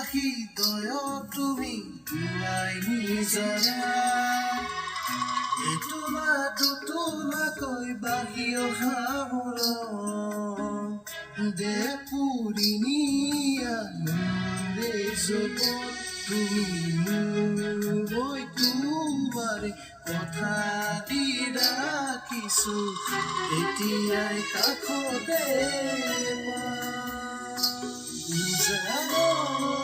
হৃদয় তুমি পুৱাই নিজৰা এইটো বাটতো নাকৈ বাঢ়ি অহা মৰম দে পুৰি নিয়া মোৰে জগত তুমি মই তোমাৰে কথা দি ৰাখিছো এতিয়াই কাষতে জানো